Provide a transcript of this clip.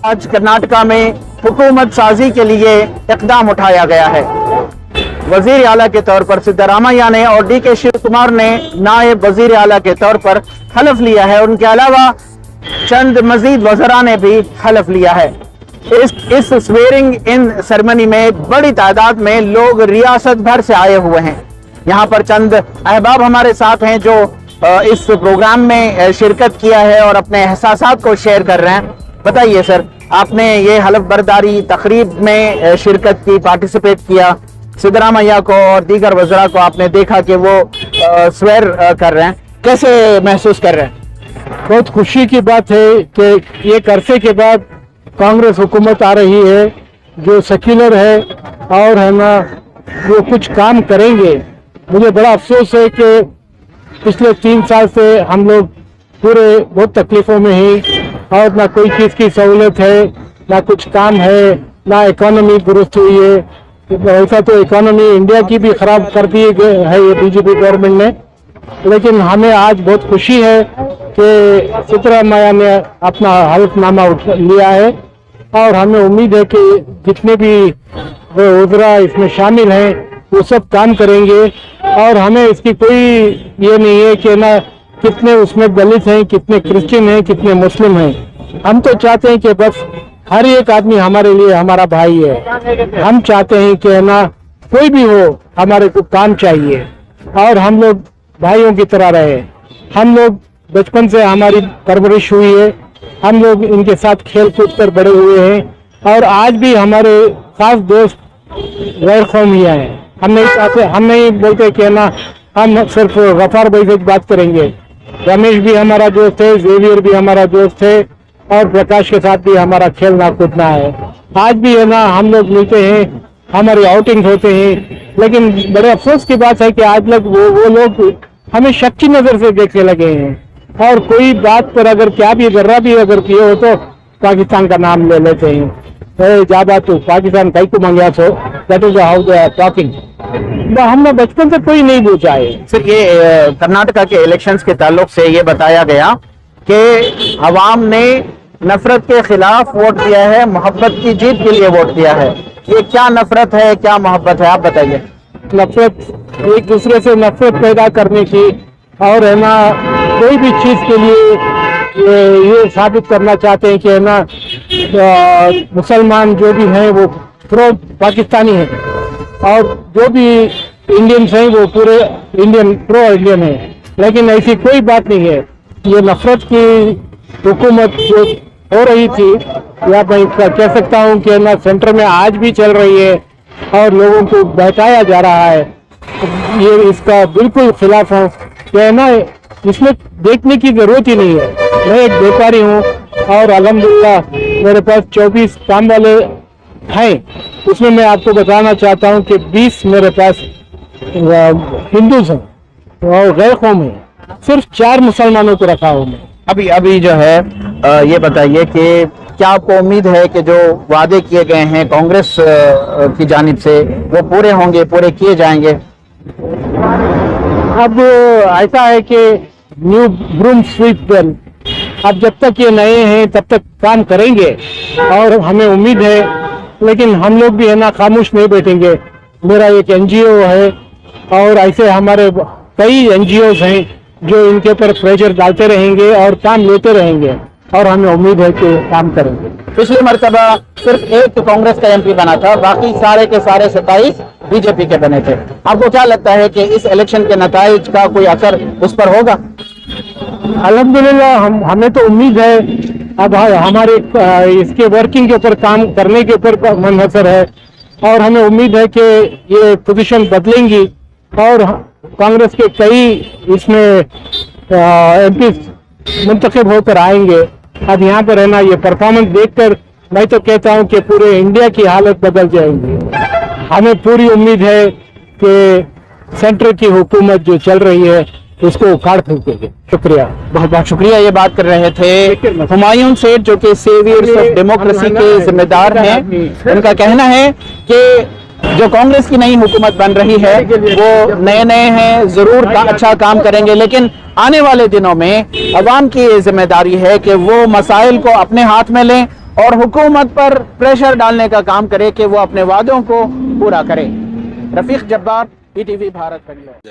آج کرناٹکا میں حکومت سازی کے لیے اقدام اٹھایا گیا ہے۔ وزیر اعلیٰ کے طور پر سدھارامیا نے اور ڈی کے شیو کمار نے نائب وزیر اعلیٰ کے طور پر حلف لیا ہے۔ ان کے علاوہ چند مزید وزراء نے بھی حلف لیا ہے۔ اس سویرنگ ان سرمنی میں بڑی تعداد میں لوگ ریاست بھر سے آئے ہوئے ہیں۔ یہاں پر چند احباب ہمارے ساتھ ہیں جو اس پروگرام میں شرکت کیا ہے اور اپنے احساسات کو شیئر کر رہے ہیں۔ بتائیے سر، آپ نے یہ حلف برداری تقریب میں شرکت کی، پارٹیسپیٹ کیا، سدھارامیا کو اور دیگر وزراء کو آپ نے دیکھا کہ وہ سویر کر رہے ہیں، کیسے محسوس کر رہے ہیں؟ بہت خوشی کی بات ہے کہ ایک عرصے کے بعد کانگریس حکومت آ رہی ہے جو سیکولر ہے اور ہے نا وہ کچھ کام کریں گے۔ مجھے بڑا افسوس ہے کہ پچھلے 3 سال سے ہم لوگ پورے بہت تکلیفوں میں ہی، اور نہ کوئی چیز کی سہولت ہے، نہ کچھ کام ہے، نہ اکانومی درست ہوئی ہے۔ ایسا تو اکانومی انڈیا کی بھی خراب کر دی ہے یہ بی جے پی گورنمنٹ نے، لیکن ہمیں آج بہت خوشی ہے کہ سدھارامیا نے اپنا حلف نامہ لیا ہے، اور ہمیں امید ہے کہ جتنے بھی وزراء اس میں شامل ہیں وہ سب کام کریں گے، اور ہمیں اس کی کوئی یہ نہیں ہے کہ نہ کتنے اس میں دلت ہیں، کتنے کرسچن ہیں، کتنے مسلم ہیں۔ ہم تو چاہتے ہیں کہ بس ہر ایک آدمی ہمارے لیے ہمارا بھائی ہے۔ ہم چاہتے ہیں کہ نہ کوئی بھی ہو، ہمارے کو کام چاہیے اور ہم لوگ بھائیوں کی طرح رہے۔ ہم لوگ بچپن سے ہماری پرورش ہوئی ہے، ہم لوگ ان کے ساتھ کھیل کود کر بڑے ہوئے ہیں، اور آج بھی ہمارے خاص دوست غیر قومیہ ہیں۔ ہم نہیں بولتے کہ نا ہم صرف غفار بھائی سے بات کریں گے۔ رمیش بھی ہمارا دوست ہے، زیویئر بھی ہمارا دوست ہے، اور پرکاش کے ساتھ بھی ہمارا کھیلنا کودنا ہے۔ آج بھی ہے نا ہم لوگ ملتے ہیں، ہماری آؤٹنگ ہوتے ہیں، لیکن بڑے افسوس کی بات ہے کہ آج لوگ وہ لوگ ہمیں شک کی نظر سے دیکھنے لگے ہیں، اور کوئی بات پر اگر کیا بھی ذرہ بھی اگر کیے ہو تو پاکستان کا نام لے لیتے ہیں۔ زیادہ تو پاکستان کئی کو منگیا سو، that is how they are talking. ہم نے بچپن سے کوئی نہیں پوچھا ہے۔ سر، یہ کرناٹکا کے الیکشنز کے تعلق سے یہ بتایا گیا کہ عوام نے نفرت کے خلاف ووٹ دیا ہے، محبت کی جیت کے لیے ووٹ دیا ہے۔ یہ کیا نفرت ہے، کیا محبت ہے، آپ بتائیے۔ نفرت، ایک دوسرے سے نفرت پیدا کرنے کی، اور ہے نا کوئی بھی چیز کے لیے یہ ثابت کرنا چاہتے ہیں کہ ہے نا مسلمان جو بھی ہیں وہ پرو پاکستانی ہیں، اور جو بھی انڈینس ہیں وہ پورے انڈین پرو انڈین ہیں، لیکن ایسی کوئی بات نہیں ہے۔ یہ نفرت کی حکومت جو ہو رہی تھی، یا میں کہہ سکتا ہوں کہ نا سینٹر میں آج بھی چل رہی ہے اور لوگوں کو بہتایا جا رہا ہے، یہ اس کا بالکل خلاف ہوں کہ نا اس میں دیکھنے کی ضرورت ہی نہیں ہے۔ میں ایک بیکاری ہوں، اور الحمدللہ میرے پاس 24 کام والے ہیں، اس میں آپ کو بتانا چاہتا ہوں کہ 20 میرے پاس ہندوز ہیں اور غیر قومی ہیں، صرف 4 مسلمانوں کو رکھا ہوں میں۔ ابھی جو ہے یہ بتائیے کہ کیا آپ کو امید ہے کہ جو وعدے کیے گئے ہیں کانگریس کی جانب سے وہ پورے ہوں گے، پورے کیے جائیں گے؟ اب ایسا ہے کہ نیو بروم سویپ ویل، اب جب تک یہ نئے ہیں تب تک کام کریں گے، اور ہمیں امید ہے، لیکن ہم لوگ بھی ہے نا خاموش نہیں بیٹھیں گے۔ میرا ایک NGO ہے، اور ایسے ہمارے کئی NGOs ہیں جو ان کے اوپر پریشر ڈالتے رہیں گے اور کام لیتے رہیں گے، اور ہمیں امید ہے کہ کام کریں گے۔ پچھلی مرتبہ صرف ایک کانگریس کا MP بنا تھا، باقی سارے کے سارے 27 بی جے پی کے بنے تھے۔ آپ کو کیا لگتا ہے کہ اس الیکشن کے نتائج کا کوئی اثر اس پر ہوگا؟ الحمدللہ ہمیں تو امید ہے، اب ہمارے اس کے ورکنگ کے اوپر، کام کرنے کے اوپر منحصر ہے، اور ہمیں امید ہے کہ یہ پوزیشن بدلیں گی، اور کانگریس کے کئی اس میں MP منتخب ہو کر آئیں گے۔ اب یہاں پر ہے نا یہ پرفارمنس دیکھ کر میں تو کہتا ہوں کہ پورے انڈیا کی حالت بدل جائے گی۔ ہمیں پوری امید ہے کہ سینٹر کی حکومت جو چل رہی ہے اس کو اکھاڑ پھینکے گے۔ شکریہ، بہت بہت شکریہ۔ یہ بات کر رہے تھے ہمایوں سیٹھ، جو کہ سیویئرز آف ڈیموکریسی کے ذمہ دار ہیں۔ ان کا کہنا ہے کہ جو کانگریس کی نئی حکومت بن رہی ہے وہ نئے ہیں، ضرور اچھا کام کریں گے، لیکن آنے والے دنوں میں عوام کی ذمہ داری ہے کہ وہ مسائل کو اپنے ہاتھ میں لیں اور حکومت پر پریشر ڈالنے کا کام کرے کہ وہ اپنے وعدوں کو پورا کرے۔ رفیق جبار، PTV بھارت بنگلور۔